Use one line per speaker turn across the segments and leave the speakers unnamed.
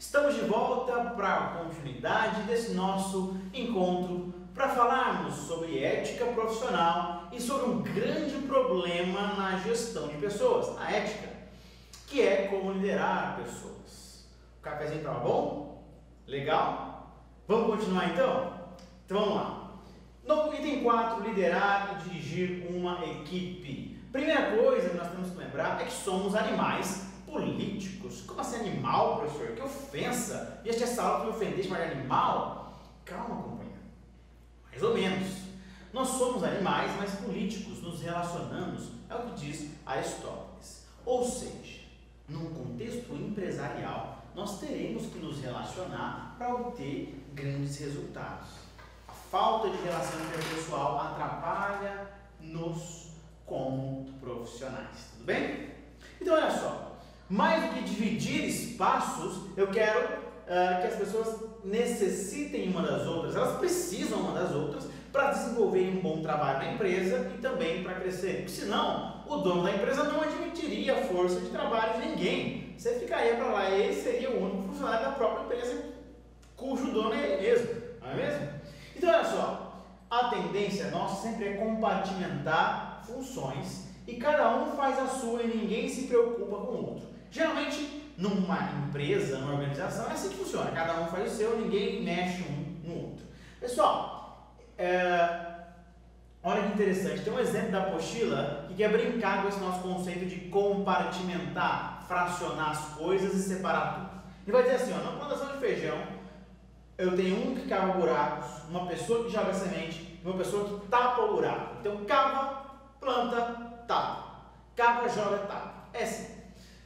Estamos de volta para a continuidade desse nosso encontro para falarmos sobre ética profissional e sobre um grande problema na gestão de pessoas, a ética, que é como liderar pessoas. O cafezinho estava bom? Legal? Vamos continuar então? Então vamos lá. No item 4, liderar e dirigir uma equipe. Primeira coisa que nós temos que lembrar é que somos animais políticos. Como assim animal, professor? Que ofensa! E essa aula que me ofendeu chamar de animal? Calma, companheiro. Mais ou menos. Nós somos animais, mas políticos, nos relacionamos, é o que diz Aristóteles. Ou seja, num contexto empresarial, nós teremos que nos relacionar para obter grandes resultados. A falta de relação interpessoal atrapalha-nos como profissionais. Tudo bem? Então, olha só. Mais do que dividir espaços, eu quero que as pessoas necessitem uma das outras, elas precisam uma das outras para desenvolverem um bom trabalho na empresa e também para crescer. Porque senão, o dono da empresa não admitiria a força de trabalho de ninguém. Você ficaria para lá e ele seria o único funcionário da própria empresa cujo dono é ele mesmo, não é mesmo? Então, olha só, a tendência nossa sempre é compartimentar funções e cada um faz a sua e ninguém se preocupa com o outro. Geralmente, numa empresa, numa organização, é assim que funciona. Cada um faz o seu, ninguém mexe um no outro. Pessoal, olha que interessante. Tem um exemplo da apostila que quer brincar com esse nosso conceito de compartimentar, fracionar as coisas e separar tudo. Ele vai dizer assim, ó, na plantação de feijão, eu tenho um que cava buracos, uma pessoa que joga semente e uma pessoa que tapa o buraco. Então, cava, planta, tapa. Cava, joga, tapa. É assim.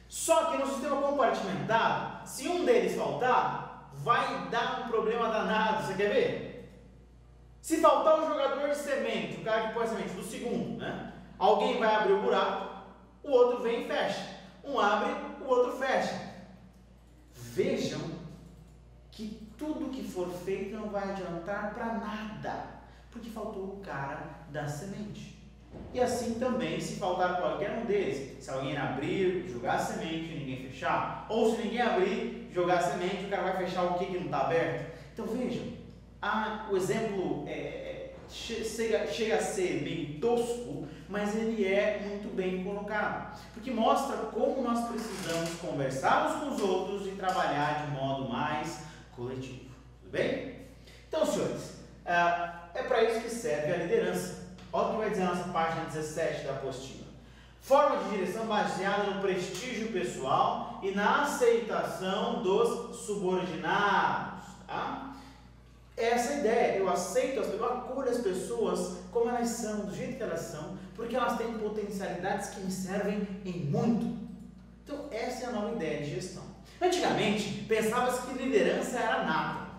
Só que no sistema compartimentado, se um deles faltar, vai dar um problema danado. Você quer ver? Se faltar o jogador de semente, o cara que põe a semente do segundo, né? Alguém vai abrir o buraco, o outro vem e fecha. Um abre, o outro fecha. Vejam que tudo que for feito não vai adiantar para nada, porque faltou o cara da semente. E assim também, se faltar qualquer um deles, se alguém abrir, jogar a semente e ninguém fechar, ou se ninguém abrir, jogar a semente, o cara vai fechar o que não está aberto. Então vejam, o exemplo chega a ser meio tosco, mas ele é muito bem colocado, porque mostra como nós precisamos conversar uns com os outros e trabalhar de modo mais coletivo. Tudo bem? Então, senhores, é para isso que serve a liderança. Olha o que vai dizer a nossa página 17 da apostila. Forma de direção baseada no prestígio pessoal e na aceitação dos subordinados. Tá? Essa é a ideia. Eu aceito as pessoas, eu acolho as pessoas como elas são, do jeito que elas são, porque elas têm potencialidades que me servem em muito. Então, essa é a nova ideia de gestão. Antigamente, pensava-se que liderança era nata.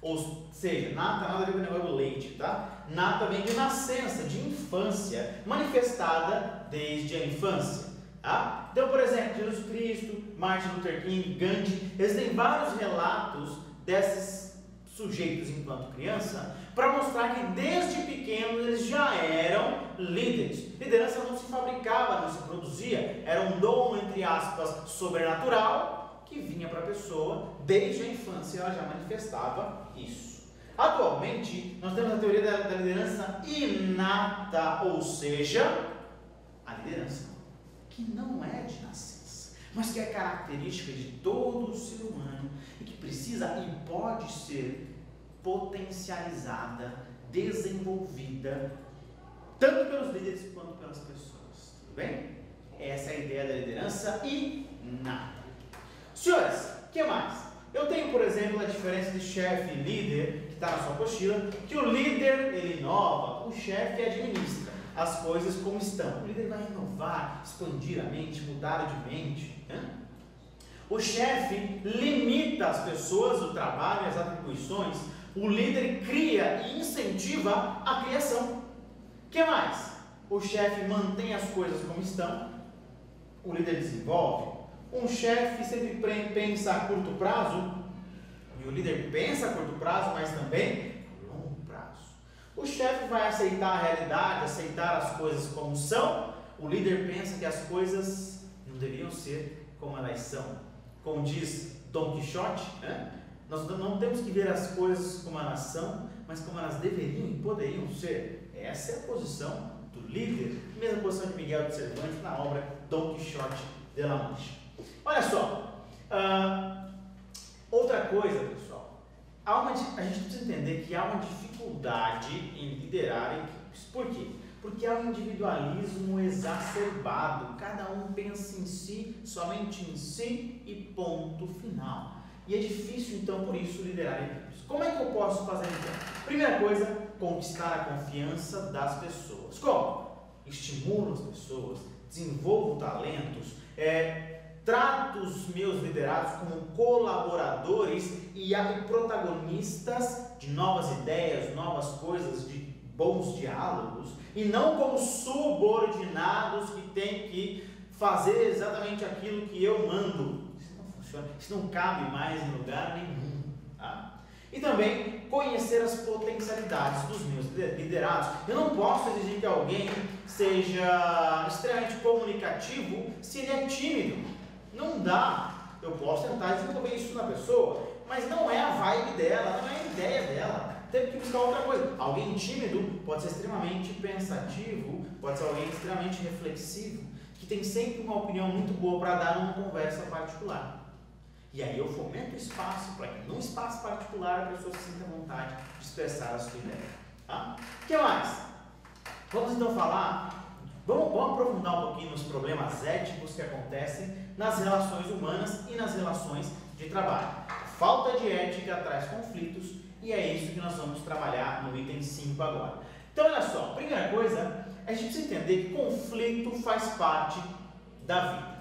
Ou seja, nata nada a ver com o negócio do leite, tá? Nata vem de nascença, de infância, manifestada desde a infância. Tá? Então, por exemplo, Jesus Cristo, Martin Luther King, Gandhi, eles têm vários relatos desses sujeitos enquanto criança, para mostrar que desde pequenos eles já eram líderes. Liderança não se fabricava, não se produzia, era um dom, entre aspas, sobrenatural, que vinha para a pessoa, desde a infância ela já manifestava isso. Atualmente, nós temos a teoria da liderança inata, ou seja, a liderança que não é de nascença, mas que é característica de todo ser humano e que precisa e pode ser potencializada, desenvolvida, tanto pelos líderes quanto pelas pessoas. Tudo bem? Essa é a ideia da liderança inata. Senhores, o que mais? Eu tenho, por exemplo, a diferença de chefe e líder, que está na sua apostila, que o líder, ele inova, o chefe administra as coisas como estão. O líder vai inovar, expandir a mente, mudar de mente. Né? O chefe limita as pessoas, o trabalho e as atribuições. O líder cria e incentiva a criação. O que mais? O chefe mantém as coisas como estão. O líder desenvolve. Um chefe sempre pensa a curto prazo, e o líder pensa a curto prazo, mas também a longo prazo. O chefe vai aceitar a realidade, aceitar as coisas como são. O líder pensa que as coisas não deveriam ser como elas são. Como diz Dom Quixote, né? Nós não temos que ver as coisas como elas são, mas como elas deveriam e poderiam ser. Essa é a posição do líder, mesma posição de Miguel de Cervantes na obra Dom Quixote de la Mancha. Olha só, outra coisa, pessoal, a gente precisa entender que há uma dificuldade em liderar equipes. Por quê? Porque há um individualismo exacerbado, cada um pensa em si, somente em si e ponto final. E é difícil, então, por isso, liderar equipes. Como é que eu posso fazer, então? Primeira coisa, conquistar a confiança das pessoas. Como? Estimulo as pessoas, desenvolvo talentos, trato os meus liderados como colaboradores e protagonistas de novas ideias, novas coisas, de bons diálogos, e não como subordinados que têm que fazer exatamente aquilo que eu mando. Isso não funciona, isso não cabe mais em lugar nenhum. Tá? E também conhecer as potencialidades dos meus liderados. Eu não posso exigir que alguém seja extremamente comunicativo se ele é tímido. Não dá. Eu posso tentar desenvolver isso na pessoa, mas não é a vibe dela, não é a ideia dela. Teve que buscar outra coisa. Alguém tímido pode ser extremamente pensativo, pode ser alguém extremamente reflexivo, que tem sempre uma opinião muito boa para dar numa conversa particular. E aí eu fomento espaço para que num espaço particular a pessoa se sinta à vontade de expressar a sua ideia. Tá? O que mais? Vamos então falar, vamos aprofundar um pouquinho nos problemas éticos que acontecem nas relações humanas e nas relações de trabalho. A falta de ética traz conflitos e é isso que nós vamos trabalhar no item 5 agora. Então olha só, primeira coisa, a gente precisa entender que conflito faz parte da vida.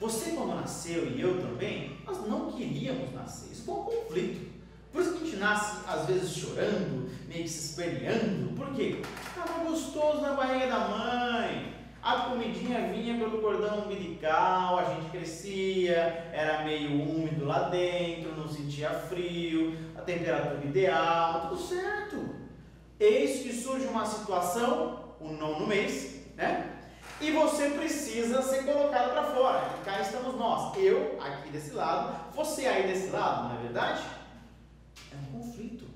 Você quando nasceu e eu também, nós não queríamos nascer, isso foi um conflito. Por isso que a gente nasce às vezes chorando, meio que se esperneando. Por quê? Estava gostoso na barriga da mãe. A comidinha vinha pelo cordão umbilical, a gente crescia, era meio úmido lá dentro, não sentia frio, a temperatura ideal, tudo certo. Eis que surge uma situação, o 9º mês, né? E você precisa ser colocado para fora. E cá estamos nós, eu aqui desse lado, você aí desse lado, não é verdade? É um conflito.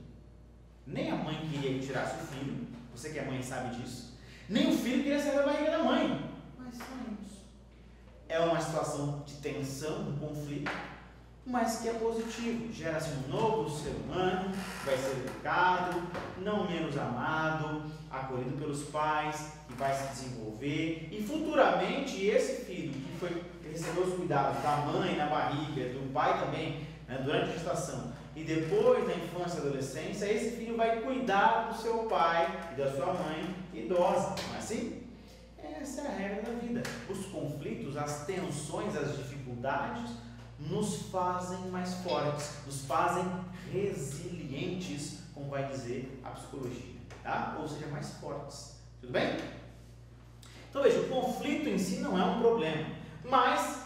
Nem a mãe queria que tirasse o filho, você que é mãe sabe disso. Nem o filho queria sair da barriga da mãe, mas saímos. É uma situação de tensão, um conflito, mas que é positivo. Gera-se um novo ser humano, vai ser educado, não menos amado, acolhido pelos pais, que vai se desenvolver. E futuramente esse filho que recebeu os cuidados da mãe na barriga, do pai também, né, durante a gestação, e depois da infância e adolescência, esse filho vai cuidar do seu pai e da sua mãe idosa, não é assim? Essa é a regra da vida. Os conflitos, as tensões, as dificuldades nos fazem mais fortes, nos fazem resilientes, como vai dizer a psicologia, tá? Ou seja, mais fortes. Tudo bem? Então veja, o conflito em si não é um problema, mas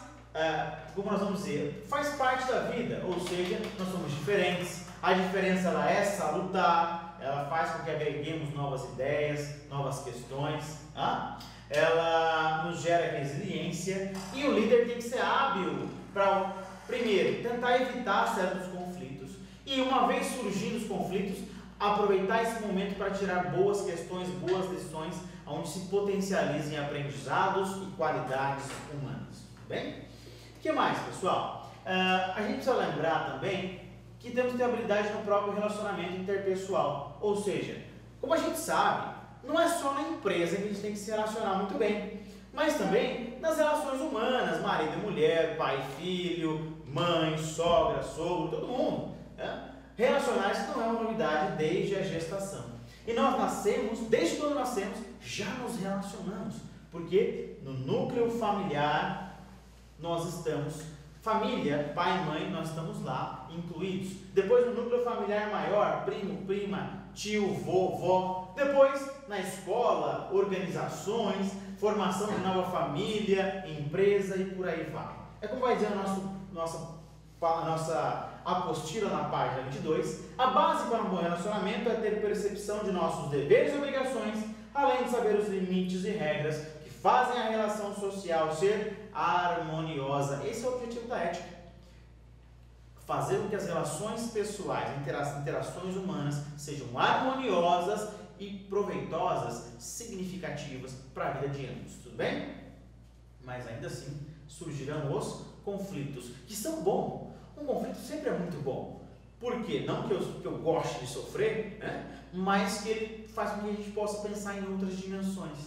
como nós vamos dizer, faz parte da vida, ou seja, nós somos diferentes, a diferença ela é salutar, ela faz com que agreguemos novas ideias, novas questões, tá? Ela nos gera resiliência e o líder tem que ser hábil para, primeiro, tentar evitar certos conflitos e uma vez surgindo os conflitos, aproveitar esse momento para tirar boas questões, boas lições, onde se potencializem aprendizados e qualidades humanas, tudo bem? O que mais, pessoal? A gente precisa lembrar também que temos que ter habilidade no próprio relacionamento interpessoal. Ou seja, como a gente sabe, não é só na empresa que a gente tem que se relacionar muito bem, mas também nas relações humanas, marido e mulher, pai e filho, mãe, sogra, sogro, todo mundo. Né? Relacionar-se não é uma novidade desde a gestação. E nós nascemos, desde quando nascemos, já nos relacionamos. Porque no núcleo familiar nós estamos, família, pai e mãe, nós estamos lá incluídos. Depois no núcleo familiar maior, primo, prima, tio, vovó. Depois na escola, organizações, formação de nova família, empresa e por aí vai. É como vai dizer a nossa apostila na página 22, a base para um bom relacionamento é ter percepção de nossos deveres e obrigações, além de saber os limites e regras que fazem a relação social ser harmoniosa. Esse é o objetivo da ética. fazer com que as relações pessoais, as interações humanas sejam harmoniosas e proveitosas, significativas para a vida de ambos, tudo bem? Mas ainda assim surgirão os conflitos, que são bons. Um conflito sempre é muito bom. Por quê? Não que eu goste de sofrer, né? Mas que ele faz com que a gente possa pensar em outras dimensões.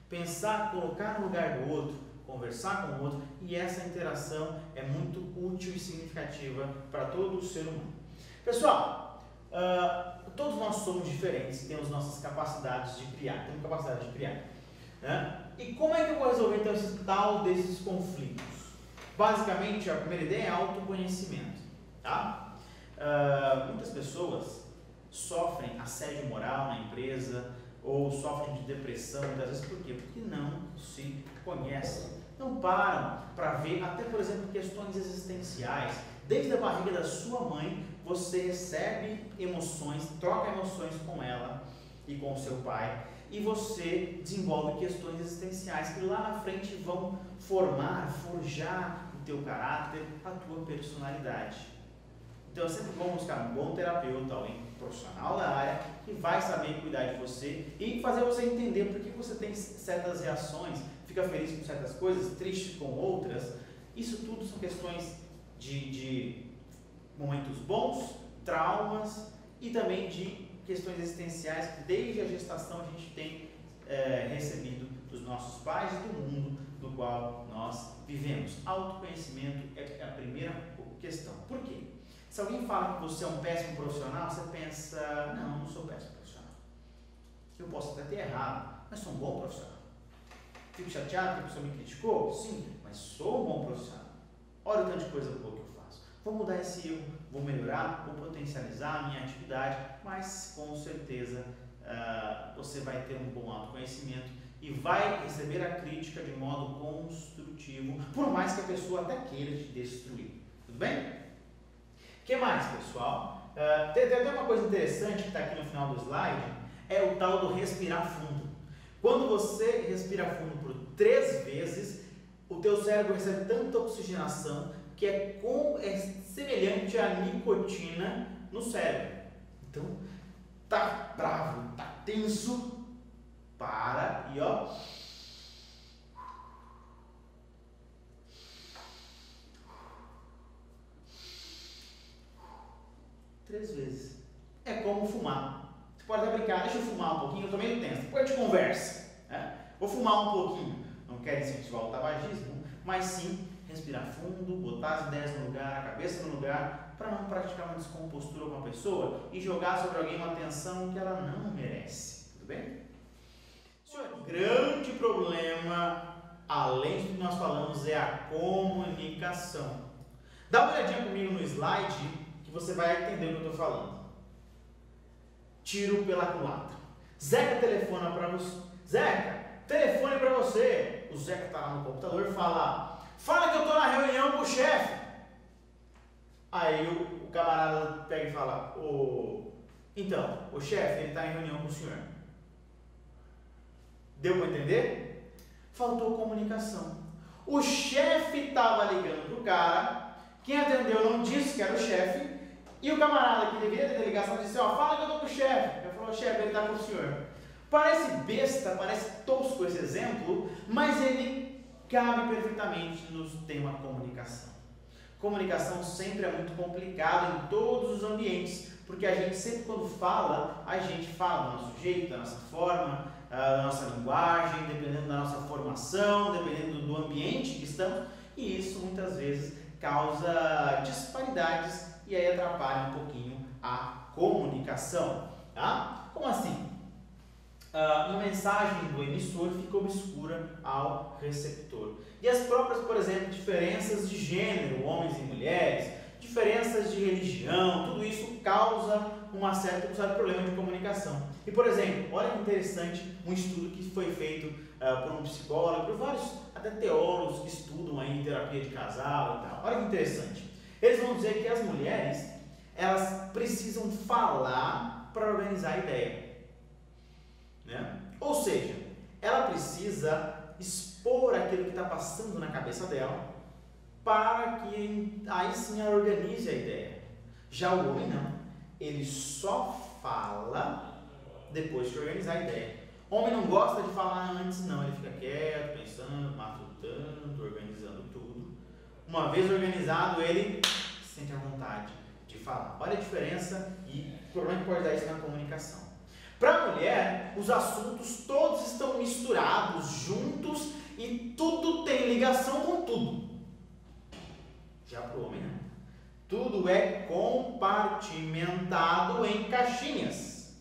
Pensar, colocar no lugar do outro, conversar com o outro, e essa interação é muito útil e significativa para todo o ser humano. Pessoal, todos nós somos diferentes, temos nossas capacidades de criar, né? E como é que eu vou resolver então esse tal desses conflitos? Basicamente, a primeira ideia é autoconhecimento, tá? Muitas pessoas sofrem assédio moral na empresa ou sofrem de depressão, muitas vezes por quê? Porque não se conhecem, não param para ver até, por exemplo, questões existenciais. Desde a barriga da sua mãe, você recebe emoções, troca emoções com ela e com o seu pai, e você desenvolve questões existenciais que lá na frente vão forjar o teu caráter, a tua personalidade. Então é sempre bom buscar um bom terapeuta, alguém profissional da área, que vai saber cuidar de você e fazer você entender por que você tem certas reações, fica feliz com certas coisas, triste com outras. Isso tudo são questões de momentos bons, traumas e também de questões existenciais que desde a gestação a gente tem recebido dos nossos pais e do mundo do qual nós vivemos. Autoconhecimento é a primeira questão. Por quê? Se alguém fala que você é um péssimo profissional, você pensa, não, eu não sou péssimo profissional. Eu posso até ter errado, mas sou um bom profissional. Fico chateado porque a pessoa me criticou? Sim, mas sou um bom profissional. Olha o tanto de coisa boa que eu faço. Vou mudar esse erro, vou melhorar, vou potencializar a minha atividade, mas com certeza você vai ter um bom autoconhecimento e vai receber a crítica de modo construtivo, por mais que a pessoa até queira te destruir. Tudo bem? O que mais, pessoal? Tem até uma coisa interessante que está aqui no final do slide, é o tal do respirar fundo. Quando você respira fundo por 3 vezes, o teu cérebro recebe tanta oxigenação que é semelhante à nicotina no cérebro. Então, tá bravo, tá tenso, para e ó. Três vezes. É como fumar. Você pode até brincar, deixa eu fumar um pouquinho, eu tô meio tenso. Depois a gente conversa. Né? Vou fumar um pouquinho. Não quero incentivar o tabagismo, mas sim respirar fundo, botar as ideias no lugar, a cabeça no lugar, para não praticar uma descompostura com a pessoa e jogar sobre alguém uma atenção que ela não merece. Tudo bem? O grande problema, além do que nós falamos, é a comunicação. Dá uma olhadinha comigo no slide que você vai entender o que eu estou falando. Tiro pela culatra. Zeca telefona para você. Zeca, telefone para você. O Zeca está lá no computador e fala que eu estou na reunião com o chefe. Aí o camarada pega e fala, então, o chefe, ele está em reunião com o senhor. Deu para entender? Faltou comunicação. O chefe estava ligando para o cara, quem atendeu não disse que era o chefe, e o camarada que deveria ter ligação disse, fala que eu estou com o chefe. Ele falou, chefe, ele está com o senhor. Parece besta, parece tosco esse exemplo, mas ele cabe perfeitamente no tema comunicação. Comunicação sempre é muito complicada em todos os ambientes, porque a gente sempre quando fala, a gente fala do nosso jeito, da nossa forma, da nossa linguagem, dependendo da nossa formação, dependendo do ambiente que estamos, e isso muitas vezes causa disparidades e aí atrapalha um pouquinho a comunicação. Tá? Como assim? Uma mensagem do emissor fica obscura ao receptor. E as próprias, por exemplo, diferenças de gênero, homens e mulheres, diferenças de religião, tudo isso causa um certo problema de comunicação. E, por exemplo, olha que interessante um estudo que foi feito por um psicólogo, por vários até teólogos que estudam aí terapia de casal e tal. Olha que interessante. Eles vão dizer que as mulheres, elas precisam falar para organizar a ideia. Né? Ou seja, ela precisa expor aquilo que está passando na cabeça dela para que aí sim ela organize a ideia. Já o homem não, ele só fala depois de organizar a ideia. O homem não gosta de falar antes, não, ele fica quieto, pensando, matutando, organizando tudo. Uma vez organizado, ele sente a vontade de falar. Olha a diferença e o problema que pode dar isso na comunicação. Para a mulher, os assuntos todos estão misturados, juntos e tudo tem ligação com tudo. Já para o homem, não. Tudo é compartimentado em caixinhas.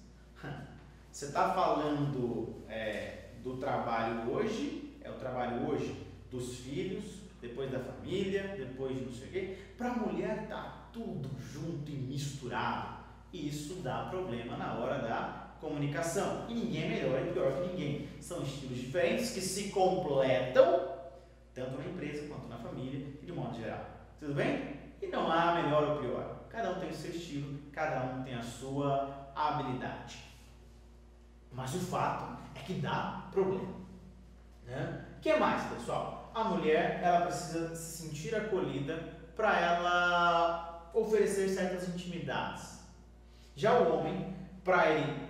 Você está falando do trabalho hoje, é o trabalho hoje dos filhos, depois da família, depois de não sei o quê. Para a mulher está tudo junto e misturado. E isso dá problema na hora da comunicação. E ninguém é melhor e pior que ninguém. São estilos diferentes que se completam, tanto na empresa quanto na família e de modo geral. Tudo bem? E não há melhor ou pior. Cada um tem o seu estilo, cada um tem a sua habilidade. Mas o fato é que dá problema. Né? O que mais, pessoal? A mulher, ela precisa se sentir acolhida para ela oferecer certas intimidades. Já o homem, para ele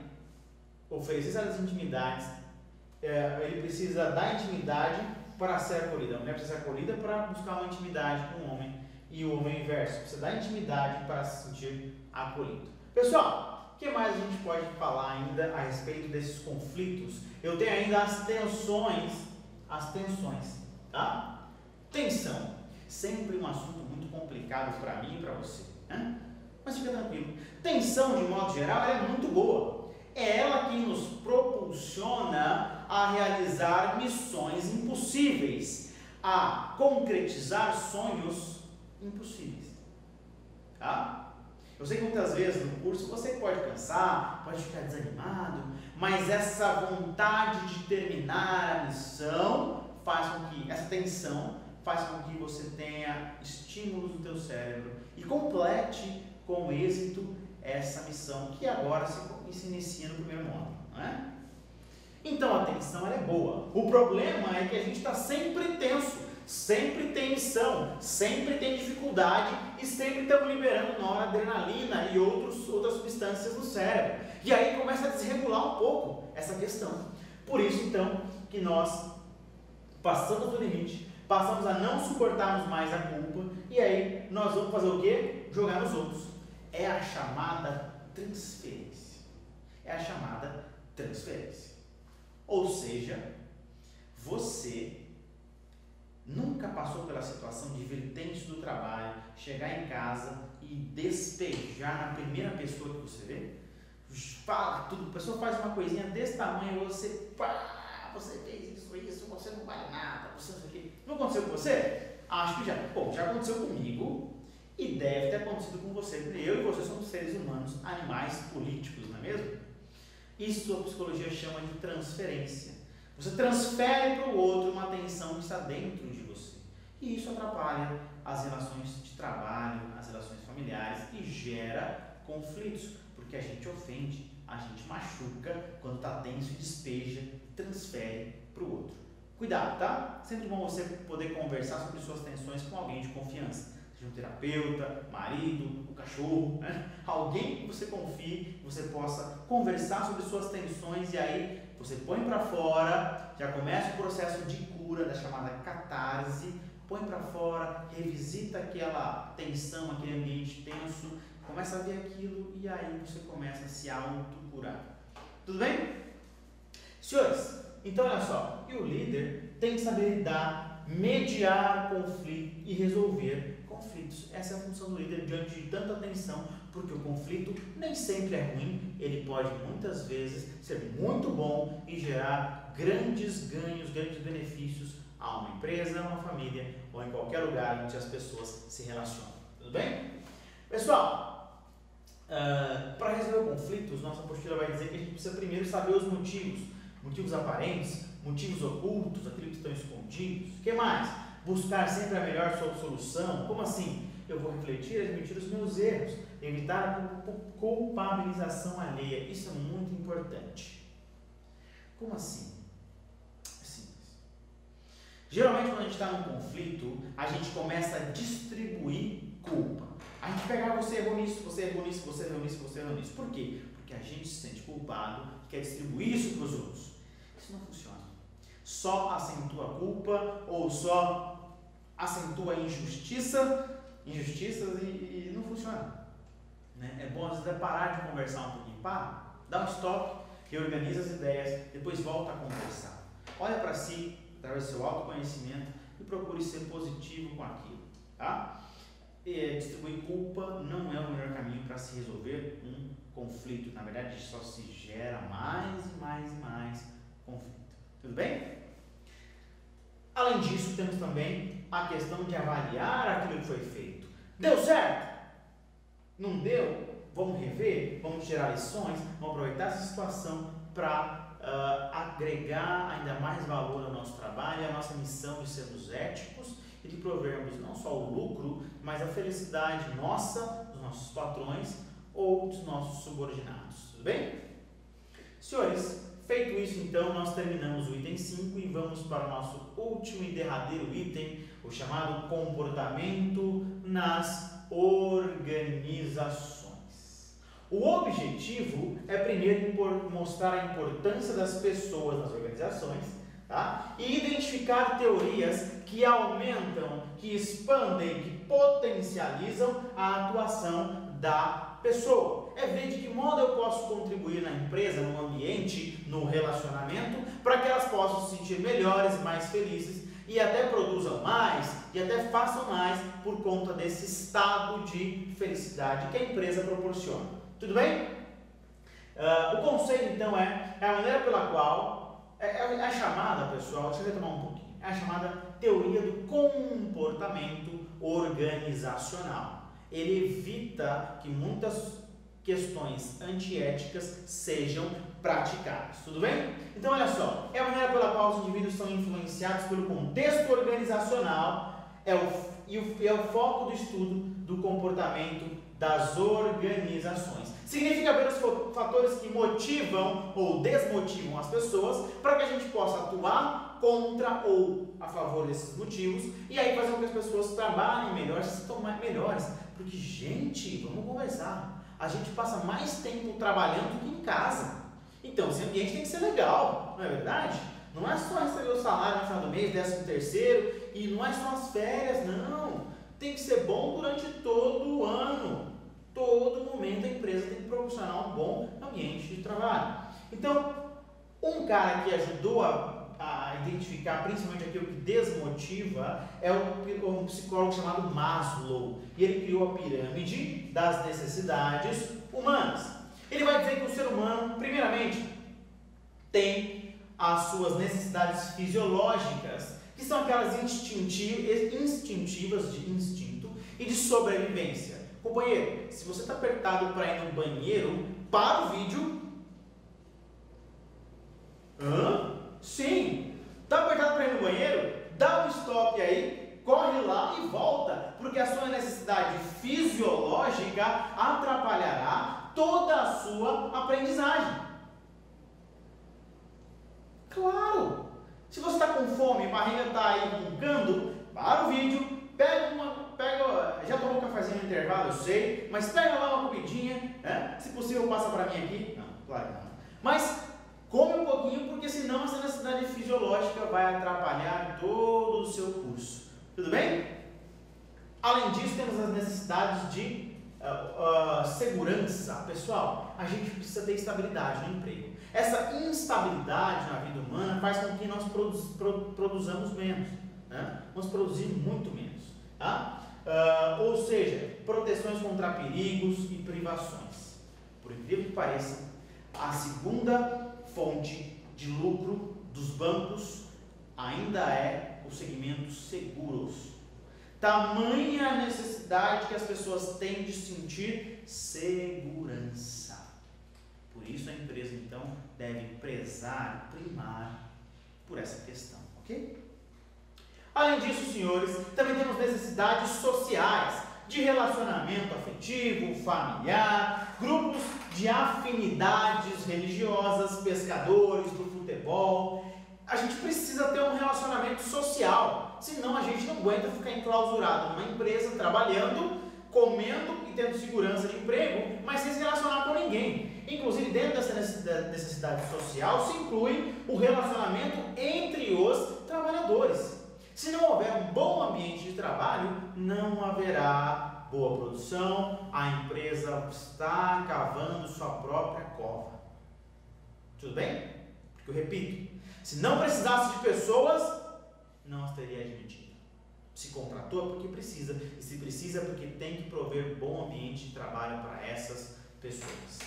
oferecer certas intimidades, ele precisa da intimidade para ser acolhida. A mulher precisa ser acolhida para buscar uma intimidade com o homem. E o homem inverso, precisa da intimidade para se sentir acolhido. Pessoal, o que mais a gente pode falar ainda a respeito desses conflitos? Eu tenho ainda as tensões, tá? Tensão, sempre um assunto muito complicado para mim e para você, né? Mas fica tranquilo. Tensão, de modo geral, é muito boa. É ela que nos propulsiona a realizar missões impossíveis, a concretizar sonhos impossíveis, tá? Eu sei que muitas vezes no curso você pode cansar, pode ficar desanimado, mas essa vontade de terminar a missão faz com que, essa tensão faz com que você tenha estímulos no teu cérebro e complete com êxito essa missão que agora se inicia no primeiro módulo, né? Então a tensão ela é boa. O problema é que a gente está sempre tenso. Sempre tem missão, sempre tem dificuldade e sempre estamos liberando noradrenalina e outras substâncias no cérebro. E aí começa a desregular um pouco essa questão. Por isso, então, que nós passamos do limite, passamos a não suportarmos mais a culpa e aí nós vamos fazer o quê? Jogar nos outros. É a chamada transferência. É a chamada transferência. Ou seja, você nunca passou pela situação de vir tenso do trabalho, chegar em casa e despejar na primeira pessoa que você vê? Fala tudo, a pessoa faz uma coisinha desse tamanho e você, pá, você fez isso, você não vale nada, você não sei o quê. Não aconteceu com você? Acho que já. Bom, já aconteceu comigo e deve ter acontecido com você. Eu e você somos seres humanos, animais políticos, não é mesmo? Isso a psicologia chama de transferência. Você transfere para o outro uma tensão que está dentro de você. E isso atrapalha as relações de trabalho, as relações familiares e gera conflitos, porque a gente ofende, a gente machuca quando está tenso e despeja e transfere para o outro. Cuidado, tá? Sempre bom você poder conversar sobre suas tensões com alguém de confiança. Seja um terapeuta, marido, o cachorro, né? Alguém que você confie, que você possa conversar sobre suas tensões e aí você põe para fora, já começa o processo de cura da chamada catarse, põe para fora, revisita aquela tensão, aquele ambiente tenso, começa a ver aquilo e aí você começa a se autocurar. Tudo bem? Senhores, então olha só, e o líder tem que saber lidar, mediar conflito e resolver conflitos. Essa é a função do líder diante de tanta tensão, porque o conflito nem sempre é ruim, ele pode muitas vezes ser muito bom e gerar grandes ganhos, grandes benefícios a uma empresa, a uma família ou em qualquer lugar onde as pessoas se relacionam. Tudo bem? Pessoal, para resolver conflitos, nossa apostila vai dizer que a gente precisa primeiro saber os motivos aparentes, motivos ocultos, aqueles que estão escondidos. O que mais? Buscar sempre a melhor solução. Como assim? Eu vou refletir, admitir os meus erros, evitar a culpabilização alheia. Isso é muito importante. Como assim? É simples. Geralmente, quando a gente está num conflito, a gente começa a distribuir culpa. A gente pega, você errou nisso, você errou nisso, você errou nisso, você errou nisso. Por quê? Porque a gente se sente culpado e quer distribuir isso para os outros. Isso não funciona. Só acentua a culpa ou só acentua a injustiças e não funciona. Né? É bom às vezes parar de conversar um pouquinho. Para, dá um stop, reorganiza as ideias, depois volta a conversar. Olha para si, através do seu autoconhecimento e procure ser positivo com aquilo. Tá? Distribuir culpa não é o melhor caminho para se resolver um conflito. Na verdade, só se gera mais e mais e mais conflito. Tudo bem? Além disso, temos também a questão de avaliar aquilo que foi feito. Deu certo? Não deu? Vamos rever? Vamos tirar lições? Vamos aproveitar essa situação para agregar ainda mais valor ao nosso trabalho, à nossa missão de sermos éticos e de provermos não só o lucro, mas a felicidade nossa, dos nossos patrões ou dos nossos subordinados. Tudo bem? Senhores, feito isso então, nós terminamos o item 5 e vamos para o nosso último e derradeiro item, o chamado comportamento nas organizações. O objetivo é primeiro mostrar a importância das pessoas nas organizações, tá? E identificar teorias que aumentam, que expandem, que potencializam a atuação da pessoa. É ver de que modo eu posso contribuir na empresa, no ambiente, no relacionamento, para que elas possam se sentir melhores, mais felizes e até produzam mais e até façam mais por conta desse estado de felicidade que a empresa proporciona. Tudo bem? O conceito então é a maneira pela qual é a chamada, pessoal, deixa eu retomar um pouquinho, é a chamada teoria do comportamento organizacional. Ele evita que muitas questões antiéticas sejam praticadas. Tudo bem? Então, olha só, é a maneira pela qual os indivíduos são influenciados pelo contexto organizacional, é o foco do estudo do comportamento das organizações. Significa ver os fatores que motivam ou desmotivam as pessoas para que a gente possa atuar contra ou a favor desses motivos e aí fazer com que as pessoas trabalhem melhor, se sintam melhores. Porque, gente, vamos conversar. A gente passa mais tempo trabalhando do que em casa. Então, esse ambiente tem que ser legal, não é verdade? Não é só receber o salário no final do mês, 13º, e não é só as férias, não. Tem que ser bom durante todo o ano. Todo momento a empresa tem que proporcionar um bom ambiente de trabalho. Então, um cara que ajudou a identificar principalmente aquilo que desmotiva é um psicólogo chamado Maslow. E ele criou a pirâmide das necessidades humanas. Ele vai dizer que o ser humano, primeiramente, tem as suas necessidades fisiológicas, que são aquelas instintivas de instinto e de sobrevivência. Companheiro, se você está apertado para ir no banheiro, para o vídeo. Sim. Está apertado para ir no banheiro? Dá um stop aí, corre lá e volta, porque a sua necessidade fisiológica atrapalhará toda a sua aprendizagem. Claro! Se você está com fome, a barriga está aí roncando, para o vídeo, já tomou um cafezinho no intervalo, eu sei, mas pega lá uma comidinha, né? Se possível passa para mim aqui, não, claro que não, mas come um pouquinho, porque senão essa necessidade fisiológica vai atrapalhar todo o seu curso, tudo bem? Além disso, temos as necessidades de segurança. Pessoal, a gente precisa ter estabilidade no emprego. Essa instabilidade na vida humana faz com que nós produzamos menos, né? Vamos produzir muito menos, tá? Ou seja, proteções contra perigos e privações. Por incrível que pareça, a segunda fonte de lucro dos bancos ainda é o segmento seguros. Tamanha a necessidade que as pessoas têm de sentir segurança. Por isso a empresa então deve primar por essa questão, ok? Além disso, senhores, também temos necessidades sociais, de relacionamento afetivo, familiar, grupos de afinidades religiosas, pescadores, do futebol. a gente precisa ter um relacionamento social, senão a gente não aguenta ficar enclausurado numa empresa, trabalhando, comendo e tendo segurança de emprego, mas sem se relacionar com ninguém. Inclusive, dentro dessa necessidade social, se inclui o relacionamento entre os trabalhadores. Se não houver um bom ambiente de trabalho, não haverá boa produção, a empresa está cavando sua própria cova. Tudo bem? Porque eu repito, se não precisasse de pessoas, não as teria admitido. Se contratou é porque precisa, e se precisa é porque tem que prover bom ambiente de trabalho para essas pessoas.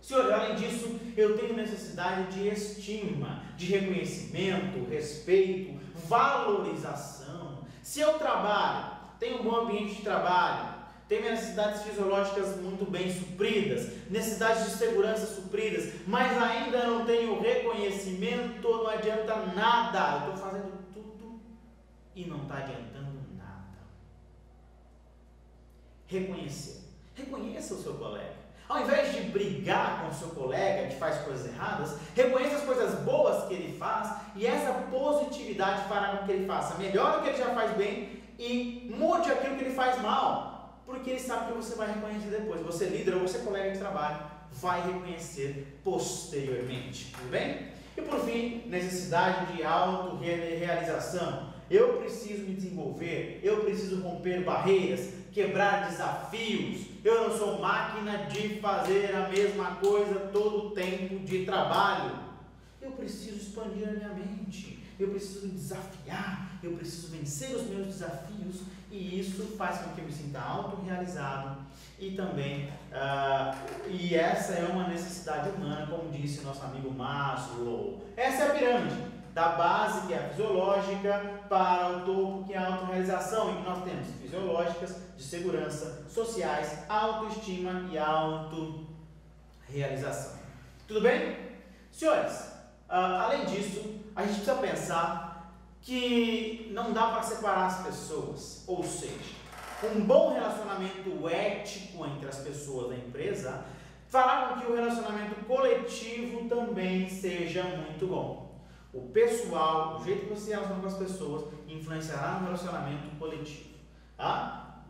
Senhor, além disso, eu tenho necessidade de estima, de reconhecimento, respeito, valorização. Se eu trabalho, tenho um bom ambiente de trabalho, tenho minhas necessidades fisiológicas muito bem supridas, necessidades de segurança supridas, mas ainda não tenho reconhecimento, não adianta nada. Eu estou fazendo tudo e não está adiantando nada. Reconhecer. Reconheça o seu colega. Ao invés de brigar com o seu colega que faz coisas erradas, reconheça as coisas boas que ele faz e essa positividade fará com que ele faça melhor o que ele já faz bem e mude aquilo que ele faz mal, porque ele sabe que você vai reconhecer depois. Você líder ou você colega de trabalho vai reconhecer posteriormente, tudo bem? E por fim, necessidade de autorrealização. Eu preciso me desenvolver, eu preciso romper barreiras, quebrar desafios. Eu não sou máquina de fazer a mesma coisa todo o tempo de trabalho. Eu preciso expandir a minha mente, eu preciso me desafiar, eu preciso vencer os meus desafios e isso faz com que eu me sinta autorrealizado e também, e essa é uma necessidade humana, como disse nosso amigo Maslow. Essa é a pirâmide. Da base, que é a fisiológica, para o topo, que é a autorrealização, em que nós temos fisiológicas, de segurança, sociais, autoestima e autorrealização. Tudo bem? Senhores, além disso, a gente precisa pensar que não dá para separar as pessoas, ou seja, um bom relacionamento ético entre as pessoas da empresa fará com que o relacionamento coletivo também seja muito bom. O pessoal, o jeito que você se relaciona com as pessoas, influenciará no relacionamento coletivo. Tá?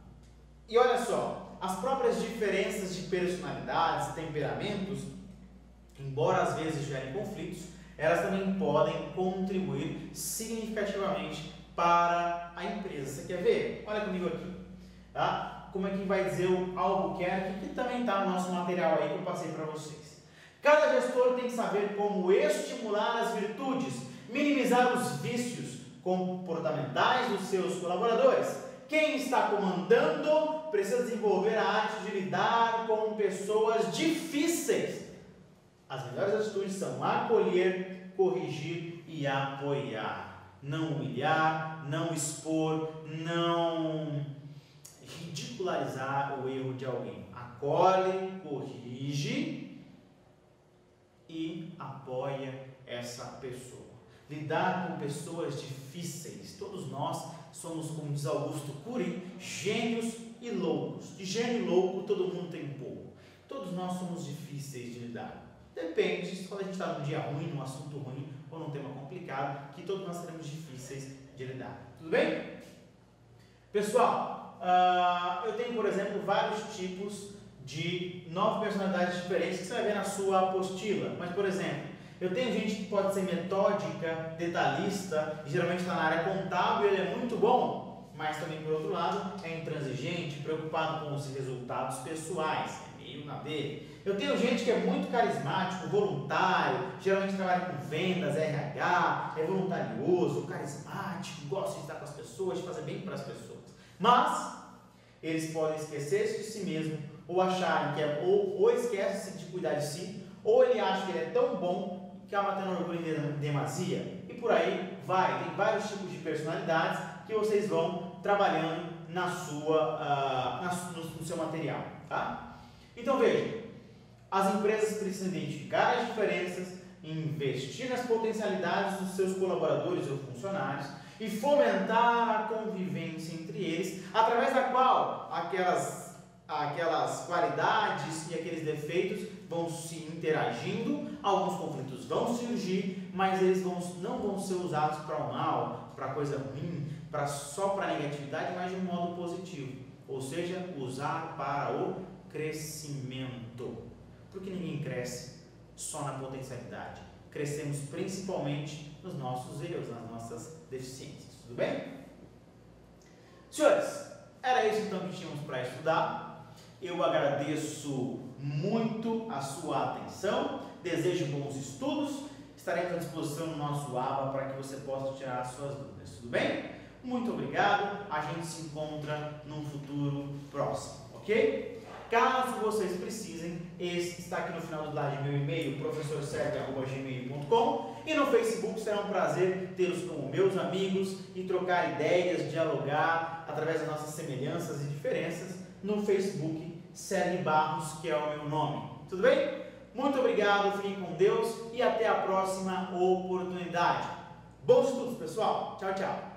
E olha só, as próprias diferenças de personalidades, temperamentos, embora às vezes gerem conflitos, elas também podem contribuir significativamente para a empresa. Você quer ver? Olha comigo aqui. Tá? Como é que vai dizer o Albuquerque, que também está no nosso material aí que eu passei para vocês. Cada gestor tem que saber como estimular as virtudes, minimizar os vícios comportamentais dos seus colaboradores. Quem está comandando precisa desenvolver a arte de lidar com pessoas difíceis. As melhores atitudes são acolher, corrigir e apoiar. Não humilhar, não expor, não ridicularizar o erro de alguém. Acolhe, corrige e apoia essa pessoa. Lidar com pessoas difíceis. Todos nós somos, como diz Augusto Cury, gênios e loucos. De gênio e louco todo mundo tem um pouco. Todos nós somos difíceis de lidar. Depende, quando a gente está num dia ruim, num assunto ruim ou num tema complicado, que todos nós seremos difíceis de lidar. Tudo bem? Pessoal, eu tenho, por exemplo, vários tipos de 9 personalidades diferentes que você vai ver na sua apostila. Mas, por exemplo, eu tenho gente que pode ser metódica, detalhista, e geralmente está na área contábil, ele é muito bom, mas também, por outro lado, é intransigente, preocupado com os resultados pessoais, é meio na dele. Eu tenho gente que é muito carismático, voluntário, geralmente trabalha com vendas, RH, é voluntarioso, carismático, gosta de estar com as pessoas, de fazer bem para as pessoas. Mas eles podem esquecer-se de si mesmo, ou acharem que ou esquece de cuidar de si, ou ele acha que ele é tão bom que acaba tendo orgulho em demasia. E por aí vai, tem vários tipos de personalidades que vocês vão trabalhando na sua, no seu material. Tá? Então veja, as empresas precisam identificar as diferenças, investir nas potencialidades dos seus colaboradores ou funcionários e fomentar a convivência entre eles, através da qual aquelas qualidades e aqueles defeitos vão se interagindo, alguns conflitos vão surgir, mas eles não vão ser usados para o mal, para coisa ruim, só para negatividade, mas de um modo positivo. Ou seja, usar para o crescimento. Porque ninguém cresce só na potencialidade. Crescemos principalmente nos nossos erros, nas nossas deficiências. Tudo bem? Senhores, era isso então que tínhamos para estudar. Eu agradeço muito a sua atenção. Desejo bons estudos. Estaremos à disposição no nosso aba para que você possa tirar as suas dúvidas. Tudo bem? Muito obrigado. A gente se encontra num futuro próximo, ok? Caso vocês precisem, esse está aqui no final do slide meu e-mail, professorsergio@gmail.com, e no Facebook será um prazer tê-los como meus amigos e trocar ideias, dialogar através das nossas semelhanças e diferenças no Facebook Sérgio Barros, que é o meu nome. Tudo bem? Muito obrigado, fiquem com Deus e até a próxima oportunidade. Bons estudos, pessoal. Tchau, tchau.